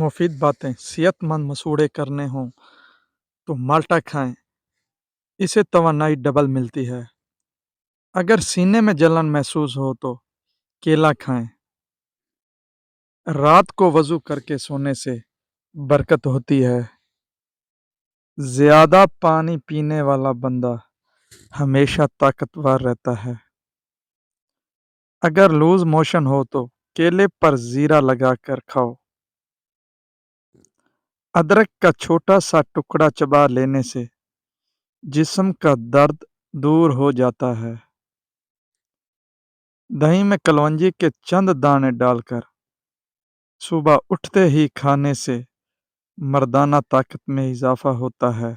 مفید باتیں صحت مند مسوڑھے کرنے ہوں تو مالٹا کھائیں، اسے توانائی ڈبل ملتی ہے۔ اگر سینے میں جلن محسوس ہو تو کیلا کھائیں۔ رات کو وضو کر کے سونے سے برکت ہوتی ہے۔ زیادہ پانی پینے والا بندہ ہمیشہ طاقتور رہتا ہے۔ اگر لوز موشن ہو تو کیلے پر زیرہ لگا کر کھاؤ۔ ادرک کا چھوٹا سا ٹکڑا چبا لینے سے جسم کا درد دور ہو جاتا ہے۔ دہی میں کلونجی کے چند دانے ڈال کر صبح اٹھتے ہی کھانے سے مردانہ طاقت میں اضافہ ہوتا ہے۔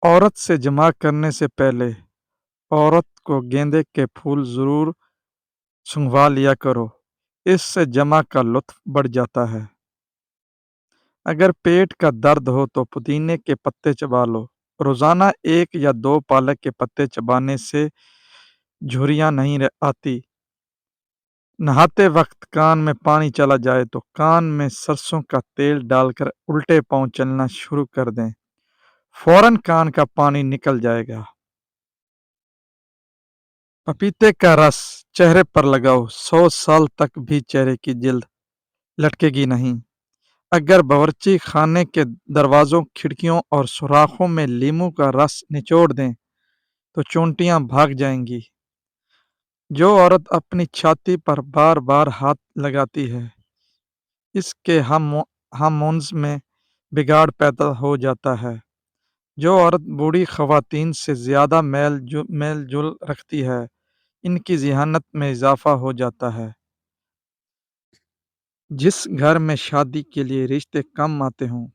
عورت سے جماع کرنے سے پہلے عورت کو گیندے کے پھول ضرور سنگھوا لیا کرو، اس سے جماع کا لطف بڑھ جاتا ہے۔ اگر پیٹ کا درد ہو تو پودینے کے پتے چبا لو۔ روزانہ 1 یا 2 پالک کے پتے چبانے سے جھریاں نہیں آتی۔ نہاتے وقت کان میں پانی چلا جائے تو کان میں سرسوں کا تیل ڈال کر الٹے پاؤں چلنا شروع کر دیں، فوراً کان کا پانی نکل جائے گا۔ پپیتے کا رس چہرے پر لگاؤ، 100 سال تک بھی چہرے کی جلد لٹکے گی نہیں۔ اگر باورچی خانے کے دروازوں، کھڑکیوں اور سوراخوں میں لیموں کا رس نچوڑ دیں تو چونٹیاں بھاگ جائیں گی۔ جو عورت اپنی چھاتی پر بار بار ہاتھ لگاتی ہے، اس کے ہارمونز میں بگاڑ پیدا ہو جاتا ہے۔ جو عورت بوڑھی خواتین سے زیادہ میل جول رکھتی ہے، ان کی ذہانت میں اضافہ ہو جاتا ہے۔ جس گھر میں شادی کے لیے رشتے کم آتے ہوں،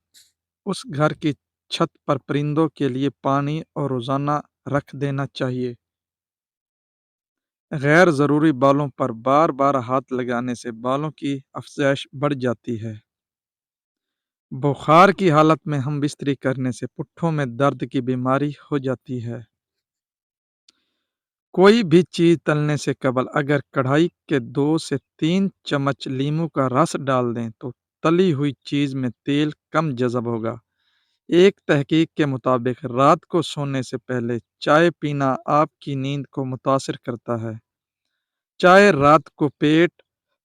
اس گھر کی چھت پر پرندوں کے لیے پانی اور روزانہ رکھ دینا چاہیے۔ غیر ضروری بالوں پر بار بار ہاتھ لگانے سے بالوں کی افزائش بڑھ جاتی ہے۔ بخار کی حالت میں ہم بستری کرنے سے پٹھوں میں درد کی بیماری ہو جاتی ہے۔ کوئی بھی چیز تلنے سے قبل اگر کڑھائی کے 2 سے 3 چمچ لیموں کا رس ڈال دیں تو تلی ہوئی چیز میں تیل کم جذب ہوگا۔ ایک تحقیق کے مطابق رات کو سونے سے پہلے چائے پینا آپ کی نیند کو متاثر کرتا ہے۔ چائے رات کو پیٹ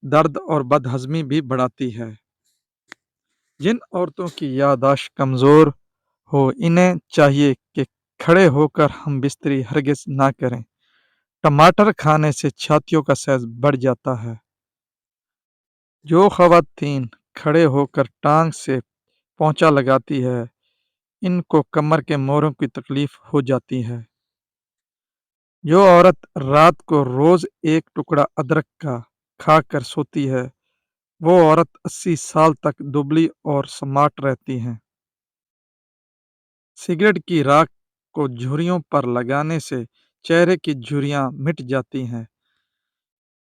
درد اور بد ہضمی بھی بڑھاتی ہے۔ جن عورتوں کی یادداشت کمزور ہو، انہیں چاہیے کہ کھڑے ہو کر ہم بستری ہرگز نہ کریں۔ ٹماٹر کھانے سے چھاتیوں کا سائز بڑھ جاتا ہے۔ جو خواتین کھڑے ہو کر ٹانگ سے پونچا لگاتی ہے، ان کو کمر کے موڑوں کی تکلیف ہو جاتی ہے۔ جو عورت رات کو روز 1 ٹکڑا ادرک کا کھا کر سوتی ہے، وہ عورت 80 سال تک دبلی اور سمارٹ رہتی ہے۔ سگریٹ کی راکھ کو جھریوں پر لگانے سے چہرے کی جھریاں مٹ جاتی ہیں۔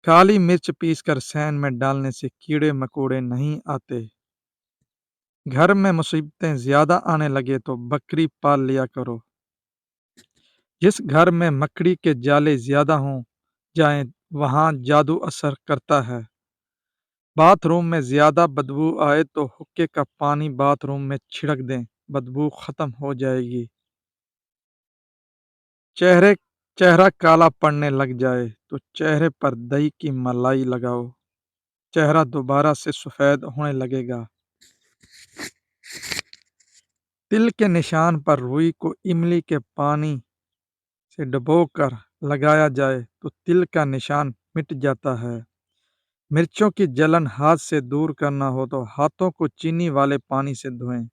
کالی مرچ پیس کر صحن میں ڈالنے سے کیڑے مکوڑے نہیں آتے۔ گھر میں مصیبتیں زیادہ آنے لگے تو بکری پال لیا کرو۔ جس گھر میں مکڑی کے جالے زیادہ ہوں جائیں وہاں جادو اثر کرتا ہے۔ باتھ روم میں زیادہ بدبو آئے تو حقے کا پانی باتھ روم میں چھڑک دیں، بدبو ختم ہو جائے گی۔ چہرہ کالا پڑنے لگ جائے تو چہرے پر دہی کی ملائی لگاؤ، چہرہ دوبارہ سے سفید ہونے لگے گا۔ تل کے نشان پر روئی کو املی کے پانی سے ڈبو کر لگایا جائے تو تل کا نشان مٹ جاتا ہے۔ مرچوں کی جلن ہاتھ سے دور کرنا ہو تو ہاتھوں کو چینی والے پانی سے دھوئیں۔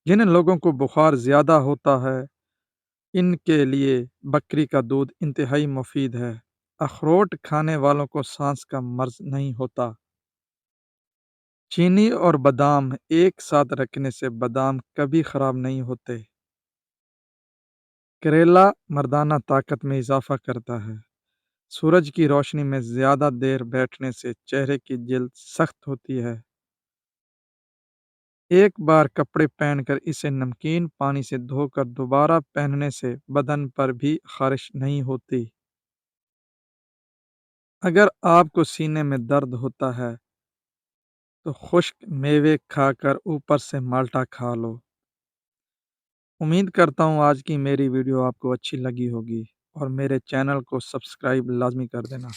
جن لوگوں کو بخار زیادہ ہوتا ہے، ان کے لیے بکری کا دودھ انتہائی مفید ہے۔ اخروٹ کھانے والوں کو سانس کا مرض نہیں ہوتا۔ چینی اور بادام ایک ساتھ رکھنے سے بادام کبھی خراب نہیں ہوتے۔ کریلا مردانہ طاقت میں اضافہ کرتا ہے۔ سورج کی روشنی میں زیادہ دیر بیٹھنے سے چہرے کی جلد سخت ہوتی ہے۔ ایک بار کپڑے پہن کر اسے نمکین پانی سے دھو کر دوبارہ پہننے سے بدن پر بھی خارش نہیں ہوتی۔ اگر آپ کو سینے میں درد ہوتا ہے تو خشک میوے کھا کر اوپر سے مالٹا کھا لو۔ امید کرتا ہوں آج کی میری ویڈیو آپ کو اچھی لگی ہوگی اور میرے چینل کو سبسکرائب لازمی کر دینا۔